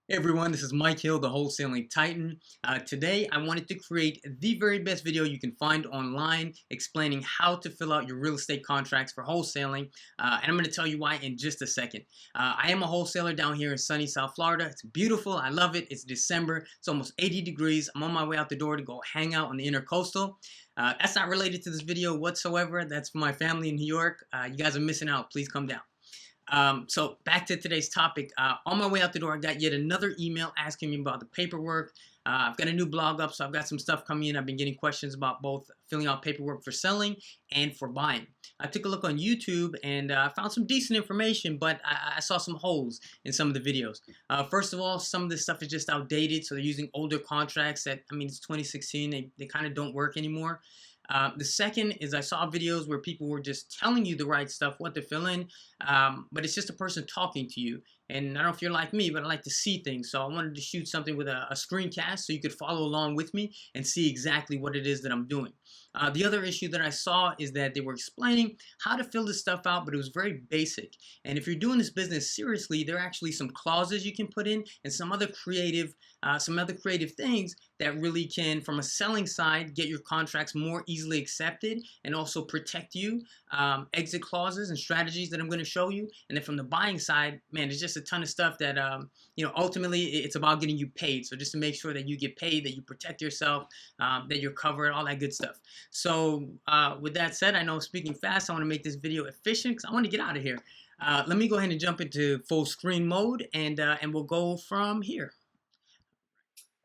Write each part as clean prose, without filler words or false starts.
Hey everyone, this is Mike Hill, the Wholesaling Titan. Today I wanted to create the very best video you can find online explaining how to fill out your real estate contracts for wholesaling, and I'm going to tell you why in just a second. I am a wholesaler down here in sunny South Florida. It's beautiful. I love it. It's December. It's almost 80 degrees. I'm on my way out the door to go hang out on the intercoastal. That's not related to this video whatsoever. That's for my family in New York. You guys are missing out. Please come down. So back to today's topic. On my way out the door, I got yet another email asking me about the paperwork. I've got a new blog up, so I've got some stuff coming in. I've been getting questions about both filling out paperwork for selling and for buying. I took a look on YouTube and found some decent information, but I saw some holes in some of the videos. First of all, some of this stuff is just outdated, so they're using older contracts that, I mean, it's 2016. They kind of don't work anymore. The second is I saw videos where people were just telling you the right stuff, what to fill in, but it's just a person talking to you. And I don't know if you're like me, but I like to see things. So I wanted to shoot something with a screencast so you could follow along with me and see exactly what it is that I'm doing. The other issue that I saw is that they were explaining how to fill this stuff out, but it was very basic. And if you're doing this business seriously, there are actually some clauses you can put in and some other creative things that really can, from a selling side, get your contracts more easily accepted and also protect you. Exit clauses and strategies that I'm going to show you. And then from the buying side, man, there's just a ton of stuff that, ultimately it's about getting you paid. So just to make sure that you get paid, that you protect yourself, that you're covered, all that good stuff. So with that said, I know I'm speaking fast. I want to make this video efficient because I want to get out of here. Let me go ahead and jump into full screen mode and we'll go from here.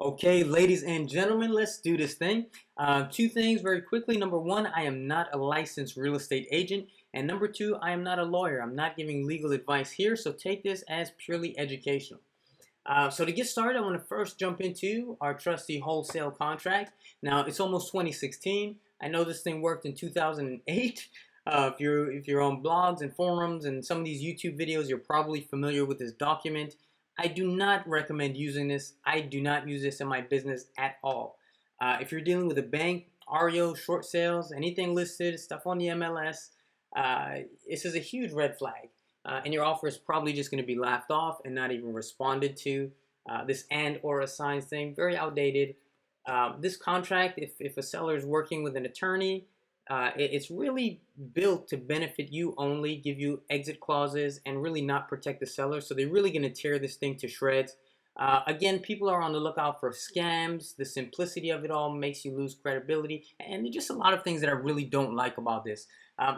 Okay, ladies and gentlemen, let's do this thing. Two things very quickly. Number one, I am not a licensed real estate agent. And number two, I am not a lawyer. I'm not giving legal advice here, so take this as purely educational. So to get started, I want to first jump into our trusty wholesale contract. Now, it's almost 2016. I know this thing worked in 2008. If you're on blogs and forums and some of these YouTube videos, you're probably familiar with this document. I do not recommend using this. I do not use this in my business at all. If you're dealing with a bank, REO, short sales, anything listed, stuff on the MLS, this is a huge red flag. And your offer is probably just going to be laughed off and not even responded to. This and or assigns thing, very outdated. This contract, if a seller is working with an attorney, it's really built to benefit you only, give you exit clauses, and really not protect the seller. So they're really going to tear this thing to shreds. Again, people are on the lookout for scams. The simplicity of it all makes you lose credibility. And there's just a lot of things that I really don't like about this.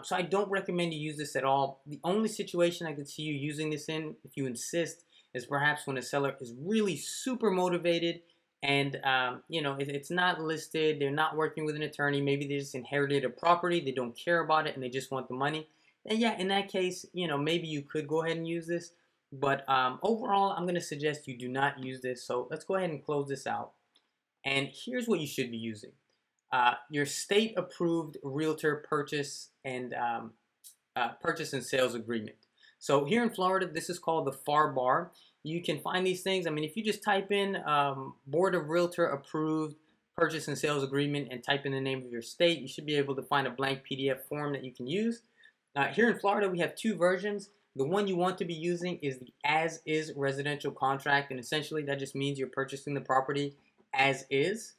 So I don't recommend you use this at all. The only situation I could see you using this in, if you insist, is perhaps when a seller is really super motivated and it's not listed, they're not working with an attorney, maybe they just inherited a property, they don't care about it, and they just want the money. And yeah, in that case, maybe you could go ahead and use this. But overall, I'm going to suggest you do not use this. So let's go ahead and close this out. And here's what you should be using. Your state-approved realtor purchase and sales agreement. So here in Florida, this is called the FAR bar. You can find these things. I mean, if you just type in Board of Realtor Approved Purchase and Sales Agreement and type in the name of your state, you should be able to find a blank PDF form that you can use. Here in Florida, we have two versions. The one you want to be using is the as-is residential contract, and essentially that just means you're purchasing the property as is.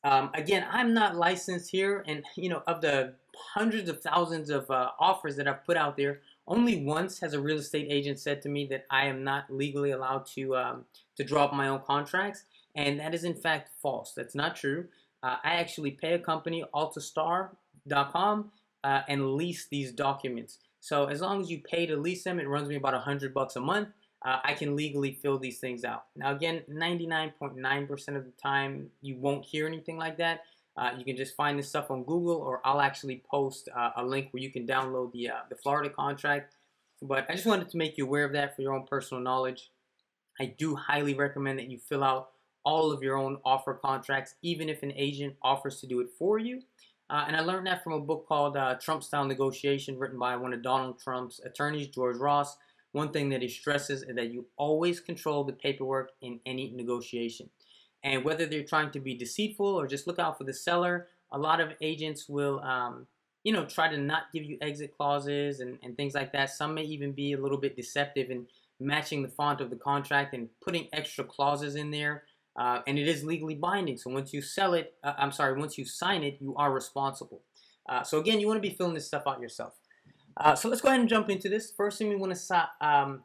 Again, I'm not licensed here, and of the hundreds of thousands of offers that I've put out there, only once has a real estate agent said to me that I am not legally allowed to draw up my own contracts, and that is in fact false. That's not true. I actually pay a company, altastar.com, and lease these documents. So as long as you pay to lease them, it runs me about $100 a month. I can legally fill these things out. Now again, 99.9% of the time, you won't hear anything like that. You can just find this stuff on Google, or I'll actually post a link where you can download the Florida contract. But I just wanted to make you aware of that for your own personal knowledge. I do highly recommend that you fill out all of your own offer contracts, even if an agent offers to do it for you. And I learned that from a book called Trump Style Negotiation, written by one of Donald Trump's attorneys, George Ross. One thing that he stresses is that you always control the paperwork in any negotiation. And whether they're trying to be deceitful or just look out for the seller, a lot of agents will, try to not give you exit clauses and things like that. Some may even be a little bit deceptive and matching the font of the contract and putting extra clauses in there. And it is legally binding. So once you sell it, once you sign it, you are responsible. So again, you want to be filling this stuff out yourself. So let's go ahead and jump into this. First thing we want to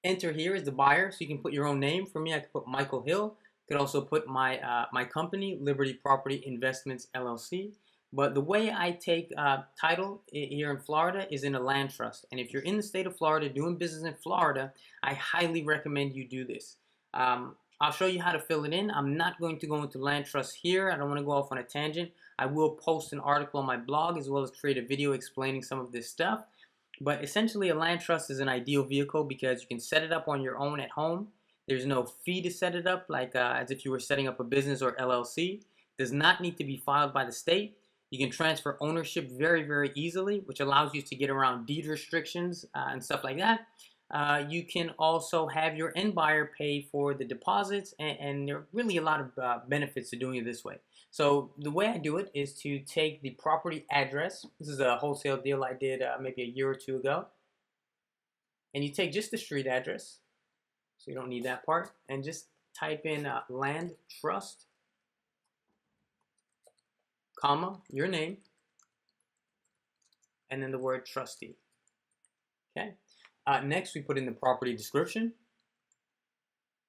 enter here is the buyer. So you can put your own name. For me, I could put Michael Hill. Could also put my my company, Liberty Property Investments LLC. But the way I take title here in Florida is in a land trust. And if you're in the state of Florida, doing business in Florida, I highly recommend you do this. I'll show you how to fill it in. I'm not going to go into land trust here. I don't want to go off on a tangent. I will post an article on my blog as well as create a video explaining some of this stuff. But essentially, a land trust is an ideal vehicle because you can set it up on your own at home. There's no fee to set it up, like as if you were setting up a business or LLC. Does not need to be filed by the state. You can transfer ownership very, very easily, which allows you to get around deed restrictions and stuff like that. You can also have your end buyer pay for the deposits, and there are really a lot of benefits to doing it this way. So the way I do it is to take the property address. This is a wholesale deal I did maybe a year or two ago. And you take just the street address, so you don't need that part, and just type in land trust, comma, your name, and then the word trustee. Okay. Next, we put in the property description.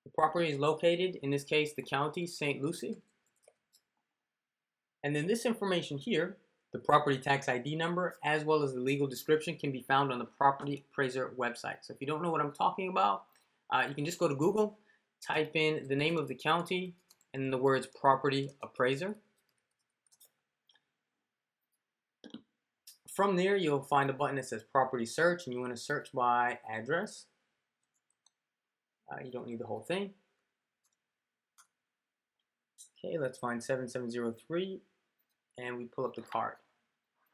The property is located, in this case, the county, St. Lucie. And then this information here, the property tax ID number, as well as the legal description, can be found on the property appraiser website. So if you don't know what I'm talking about, you can just go to Google, type in the name of the county, and the words property appraiser. From there, you'll find a button that says property search, and you want to search by address. You don't need the whole thing. Okay, let's find 7703, and we pull up the card.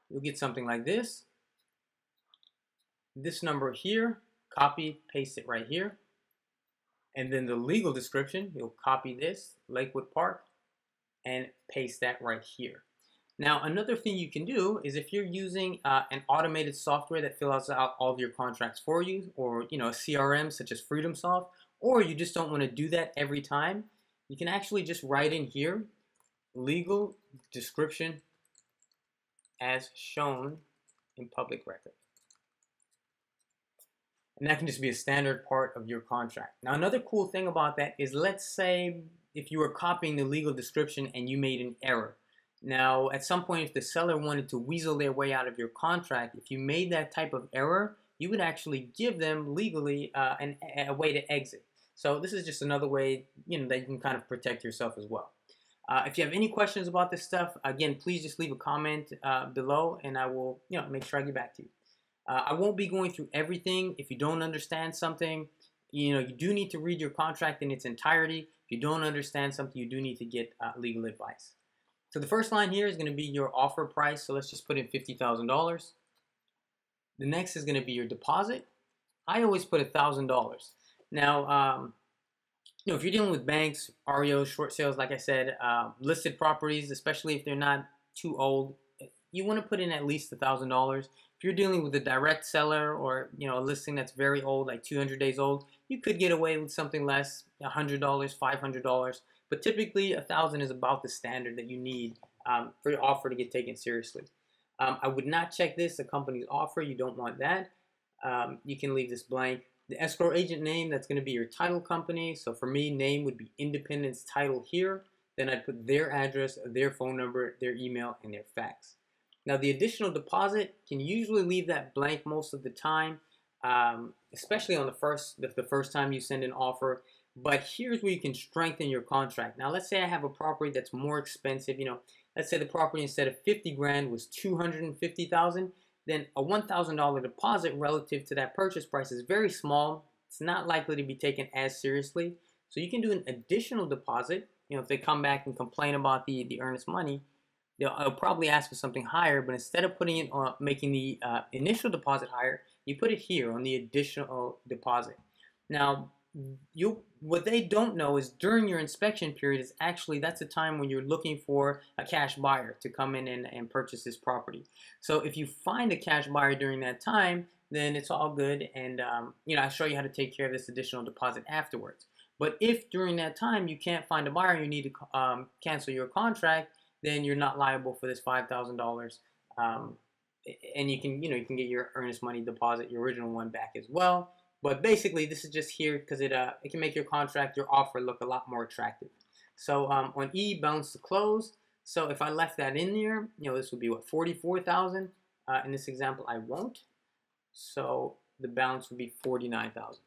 You'll get something like this. This number here, copy, paste it right here. And then the legal description, you'll copy this, Lakewood Park, and paste that right here. Now, another thing you can do is if you're using an automated software that fills out all of your contracts for you, or a CRM such as FreedomSoft, or you just don't want to do that every time, you can actually just write in here, legal description as shown in public record. And that can just be a standard part of your contract. Now, another cool thing about that is, let's say if you were copying the legal description and you made an error. Now, at some point, if the seller wanted to weasel their way out of your contract, if you made that type of error, you would actually give them legally a way to exit. So this is just another way, that you can kind of protect yourself as well. If you have any questions about this stuff, again, please just leave a comment below, and I will, make sure I get back to you. I won't be going through everything. If you don't understand something, you do need to read your contract in its entirety. If you don't understand something, you do need to get legal advice. So the first line here is going to be your offer price. So let's just put in $50,000. The next is going to be your deposit. I always put $1,000. Now, if you're dealing with banks, REOs, short sales, like I said, listed properties, especially if they're not too old, you want to put in at least $1,000. If you're dealing with a direct seller or a listing that's very old, like 200 days old, you could get away with something less, $100, $500. But typically, $1,000 is about the standard that you need for your offer to get taken seriously. I would not check this, the company's offer. You don't want that. You can leave this blank. The escrow agent name, that's going to be your title company. So for me, name would be Independence Title here. Then I'd put their address, their phone number, their email, and their fax. Now, the additional deposit, can usually leave that blank most of the time, especially on the first time you send an offer. But here's where you can strengthen your contract. Now, let's say I have a property that's more expensive. Let's say the property instead of 50 grand was 250,000. Then a $1,000 deposit relative to that purchase price is very small. It's not likely to be taken as seriously. So you can do an additional deposit. If they come back and complain about the earnest money, they'll probably ask for something higher. But instead of putting it on, making the initial deposit higher, you put it here on the additional deposit. Now, what they don't know is during your inspection period is actually that's the time when you're looking for a cash buyer to come in and purchase this property. So if you find a cash buyer during that time, then it's all good. And I'll show you how to take care of this additional deposit afterwards. But if during that time you can't find a buyer, you need to cancel your contract, then you're not liable for this $5,000. And you can get your earnest money deposit, your original one, back as well. But basically, this is just here because it can make your contract, your offer, look a lot more attractive. So on E, balance to close. So if I left that in there, this would be what, 44,000. In this example, I won't. So the balance would be 49,000.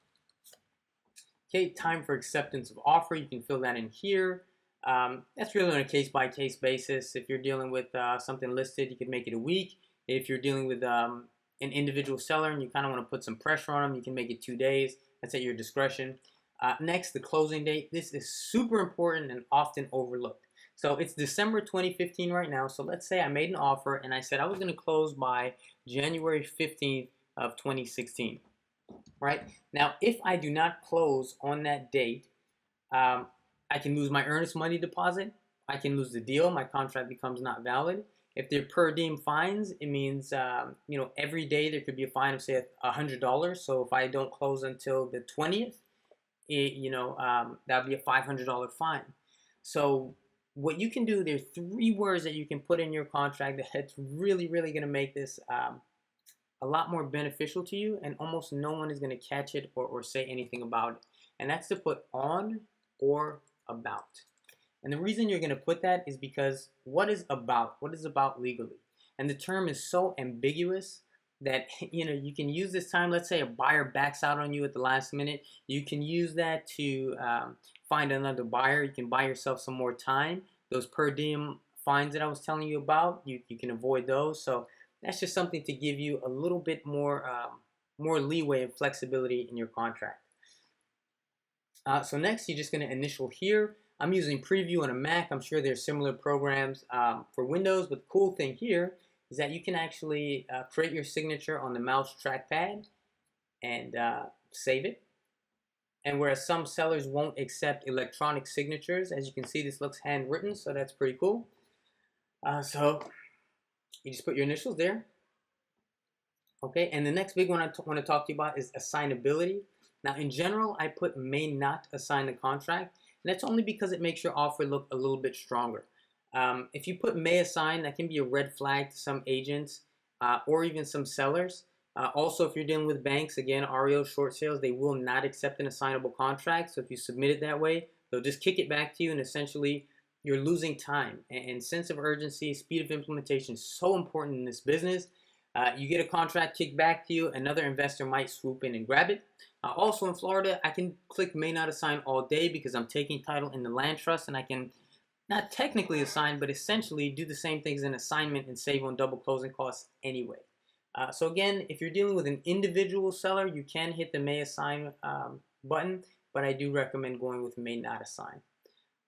Okay, time for acceptance of offer. You can fill that in here. That's really on a case-by-case basis. If you're dealing with something listed, you could make it a week. If you're dealing with an individual seller and you kind of want to put some pressure on them, you can make it 2 days. That's at your discretion. Next, the closing date. This is super important and often overlooked. So it's December 2015 right now. So let's say I made an offer and I said I was going to close by January 15th of 2016. Right? Now, if I do not close on that date, I can lose my earnest money deposit. I can lose the deal. My contract becomes not valid. If they're per diem fines, it means every day there could be a fine of say $100. So if I don't close until the 20th, that'd be a $500 fine. So what you can do, there's 3 words that you can put in your contract that's really, really going to make this a lot more beneficial to you, and almost no one is going to catch it or say anything about it. And that's to put on or about. And the reason you're going to put that is because what is about legally? And the term is so ambiguous that you can use this time. Let's say a buyer backs out on you at the last minute. You can use that to find another buyer. You can buy yourself some more time. Those per diem fines that I was telling you about, you can avoid those. So that's just something to give you a little bit more leeway and flexibility in your contract. So next, you're just going to initial here. I'm using Preview on a Mac. I'm sure there's similar programs for Windows, but the cool thing here is that you can actually create your signature on the mouse trackpad and save it. And whereas some sellers won't accept electronic signatures, as you can see, this looks handwritten, so that's pretty cool. So you just put your initials there. Okay, and the next big one I want to talk to you about is assignability. Now, in general, I put may not assign the contract, and that's only because it makes your offer look a little bit stronger. If you put may assign, that can be a red flag to some agents or even some sellers. Also, if you're dealing with banks, again, REO short sales, they will not accept an assignable contract. So if you submit it that way, they'll just kick it back to you, and essentially you're losing time. And sense of urgency, speed of implementation is so important in this business. You get a contract kicked back to you, another investor might swoop in and grab it. Also in Florida, I can click may not assign all day because I'm taking title in the land trust, and I can not technically assign, but essentially do the same things in assignment and save on double closing costs anyway. So again, if you're dealing with an individual seller, you can hit the may assign button, but I do recommend going with may not assign.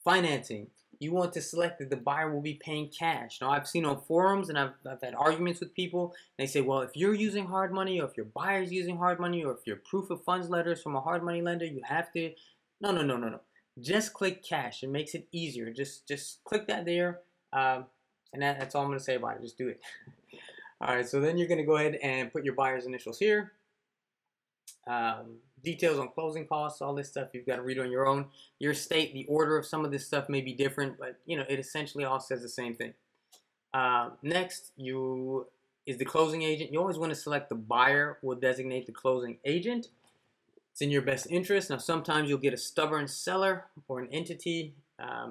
Financing. You want to select that the buyer will be paying cash. Now, I've seen on forums and I've had arguments with people. And they say, well, if you're using hard money, or if your buyer's using hard money, or if your proof of funds letter is from a hard money lender, you have to. No. Just click cash. It makes it easier. Just click that there. And that's all I'm going to say about it. Just do it. All right, so then you're going to go ahead and put your buyer's initials here. Details on closing costs, all this stuff you've got to read on your own. Your state, the order of some of this stuff may be different, but it essentially all says the same thing. Next, is the closing agent. You always want to select the buyer will designate the closing agent. It's in your best interest. Now, sometimes you'll get a stubborn seller or an entity,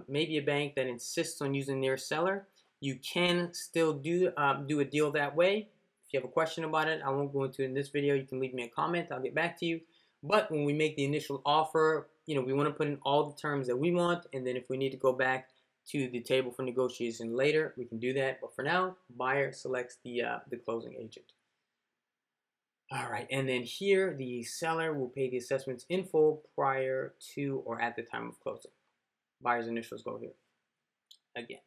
maybe a bank that insists on using their seller. You can still do a deal that way. If you have a question about it, I won't go into it in this video. You can leave me a comment. I'll get back to you. But when we make the initial offer, we want to put in all the terms that we want. And then if we need to go back to the table for negotiation later, we can do that. But for now, buyer selects the closing agent. All right. And then here, the seller will pay the assessments in full prior to or at the time of closing. Buyer's initials go here. Again,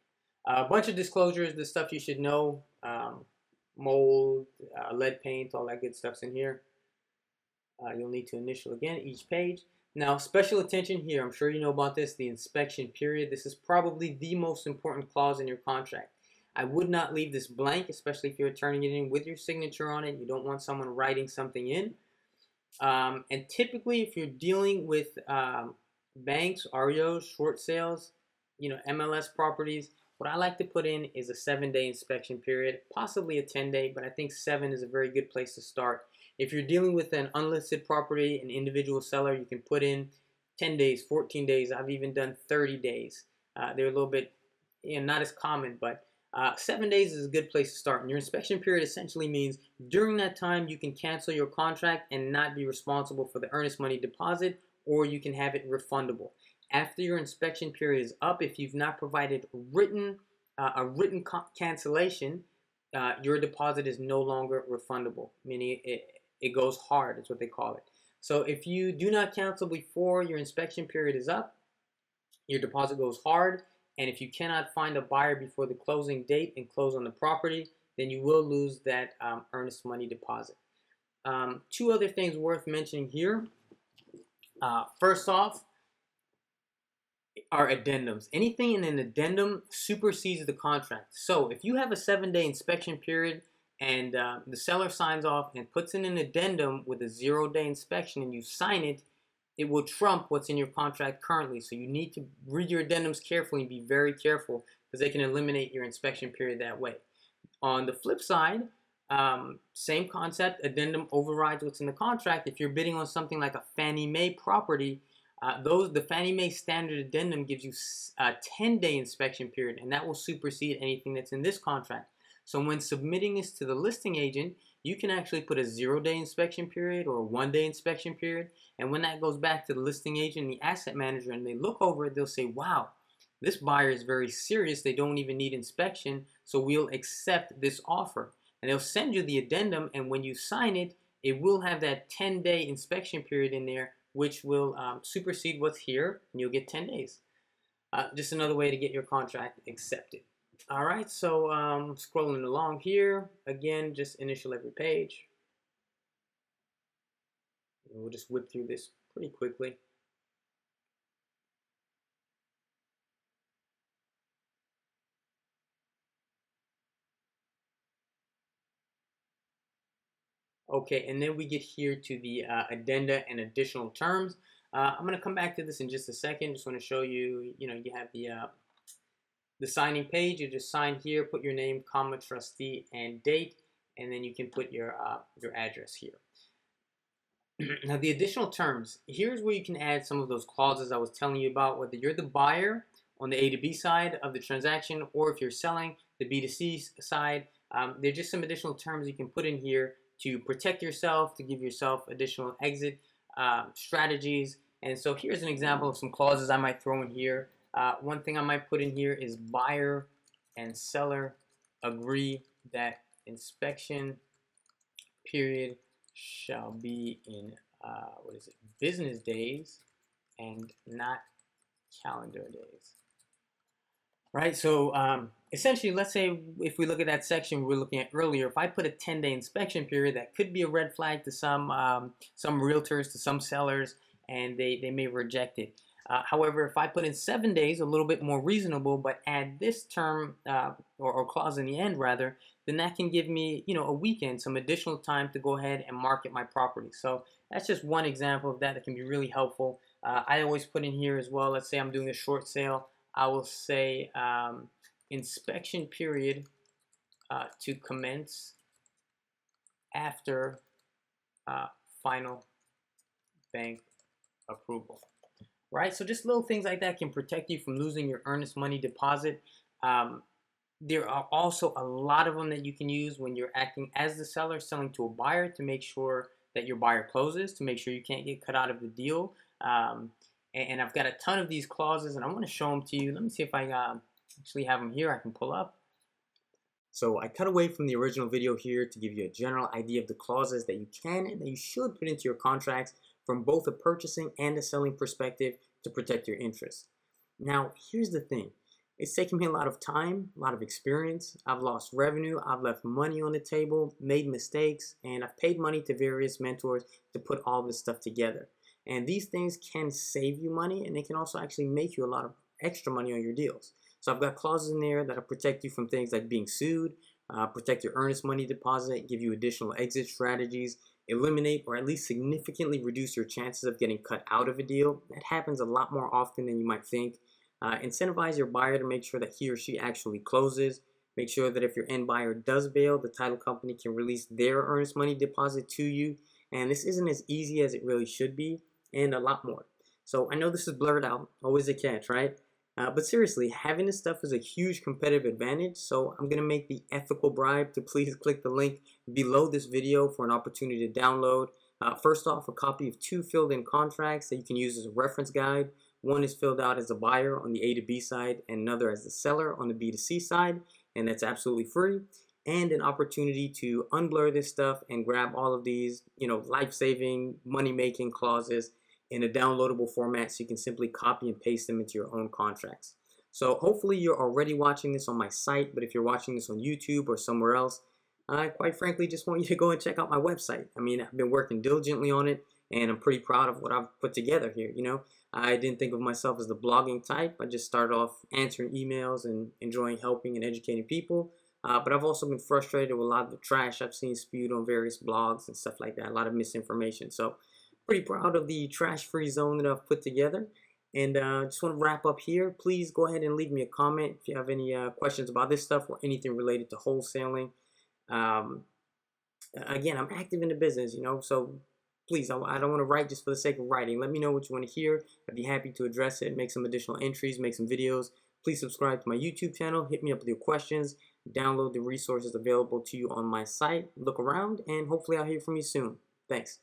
a bunch of disclosures, the stuff you should know. Mold, lead paint, all that good stuff's in here. You'll need to initial again each page. Now, special attention here. I'm sure you know about this, the inspection period. This is probably the most important clause in your contract. I would not leave this blank, especially if you're turning it in with your signature on it. You don't want someone writing something in. And typically, if you're dealing with banks, REOs, short sales, MLS properties, what I like to put in is a 7-day inspection period, possibly a 10-day, but I think 7 is a very good place to start. If you're dealing with an unlisted property, an individual seller, you can put in 10 days, 14 days. I've even done 30 days. They're a little bit, not as common, but 7 days is a good place to start. And your inspection period essentially means during that time you can cancel your contract and not be responsible for the earnest money deposit, or you can have it refundable. After your inspection period is up, if you've not provided a written cancellation, your deposit is no longer refundable, meaning it goes hard, is what they call it. So if you do not cancel before your inspection period is up, your deposit goes hard. And if you cannot find a buyer before the closing date and close on the property, then you will lose that earnest money deposit. Two other things worth mentioning here. First off, are addendums. Anything in an addendum supersedes the contract. So if you have a 7-day inspection period and the seller signs off and puts in an addendum with a 0-day inspection and you sign it, it will trump what's in your contract currently. So you need to read your addendums carefully and be very careful, because they can eliminate your inspection period that way. On the flip side, same concept, addendum overrides what's in the contract. If you're bidding on something like a Fannie Mae property, the Fannie Mae standard addendum gives you a 10-day inspection period, and that will supersede anything that's in this contract. So when submitting this to the listing agent, you can actually put a 0-day inspection period or a 1-day inspection period. And when that goes back to the listing agent and the asset manager and they look over it, they'll say, wow, this buyer is very serious. They don't even need inspection, so we'll accept this offer. And they'll send you the addendum, and when you sign it, it will have that 10-day inspection period in there, which will supersede what's here, and you'll get 10 days. Just another way to get your contract accepted. All right, so scrolling along here, again, just initial every page. And we'll just whip through this pretty quickly. Okay, and then we get here to the addenda and additional terms. I'm going to come back to this in just a second. Just want to show you, you have the signing page. You just sign here, put your name, comma, trustee, and date, and then you can put your address here. Now, the additional terms, here's where you can add some of those clauses I was telling you about, whether you're the buyer on the A to B side of the transaction, or if you're selling the B to C side. There's just some additional terms you can put in here to protect yourself, to give yourself additional exit strategies. And so here's an example of some clauses I might throw in here. One thing I might put in here is buyer and seller agree that inspection period shall be in business days and not calendar days. Right, so essentially, let's say if we look at that section we were looking at earlier, if I put a 10-day inspection period, that could be a red flag to some realtors, to some sellers, and they may reject it. However, if I put in 7 days, a little bit more reasonable, but add this term or clause in the end rather, then that can give me a weekend, some additional time to go ahead and market my property. So that's just one example of that can be really helpful. I always put in here as well, let's say I'm doing a short sale, I will say inspection period to commence after final bank approval. Right, so just little things like that can protect you from losing your earnest money deposit. There are also a lot of them that you can use when you're acting as the seller, selling to a buyer, to make sure that your buyer closes, to make sure you can't get cut out of the deal. And I've got a ton of these clauses, and I want to show them to you. Let me see if I actually have them here. I can pull up. So I cut away from the original video here to give you a general idea of the clauses that you can and that you should put into your contracts from both a purchasing and a selling perspective to protect your interests. Now, here's the thing. It's taken me a lot of time, a lot of experience. I've lost revenue, I've left money on the table, made mistakes, and I've paid money to various mentors to put all this stuff together. And these things can save you money, and they can also actually make you a lot of extra money on your deals. So I've got clauses in there that'll protect you from things like being sued, protect your earnest money deposit, give you additional exit strategies, eliminate or at least significantly reduce your chances of getting cut out of a deal. That happens a lot more often than you might think. Incentivize your buyer to make sure that he or she actually closes. Make sure that if your end buyer does bail, the title company can release their earnest money deposit to you. And this isn't as easy as it really should be, and a lot more. So I know this is blurred out, always a catch, right? But seriously, having this stuff is a huge competitive advantage. So I'm going to make the ethical bribe to please click the link below this video for an opportunity to download. First off, a copy of 2 filled-in contracts that you can use as a reference guide. One is filled out as a buyer on the A to B side, and another as the seller on the B to C side, and that's absolutely free. And an opportunity to unblur this stuff and grab all of these, life-saving, money-making clauses in a downloadable format so you can simply copy and paste them into your own contracts. So hopefully you're already watching this on my site, but if you're watching this on YouTube or somewhere else, I quite frankly just want you to go and check out my website. I mean, I've been working diligently on it, and I'm pretty proud of what I've put together here. I didn't think of myself as the blogging type. I just started off answering emails and enjoying helping and educating people. But I've also been frustrated with a lot of the trash I've seen spewed on various blogs and stuff like that, a lot of misinformation. So pretty proud of the trash-free zone that I've put together. And just want to wrap up here. Please go ahead and leave me a comment if you have any questions about this stuff or anything related to wholesaling. Again, I'm active in the business, so please, I don't want to write just for the sake of writing. Let me know what you want to hear. I'd be happy to address it, make some additional entries, make some videos. Please subscribe to my YouTube channel. Hit me up with your questions. Download the resources available to you on my site. Look around, and hopefully I'll hear from you soon. Thanks.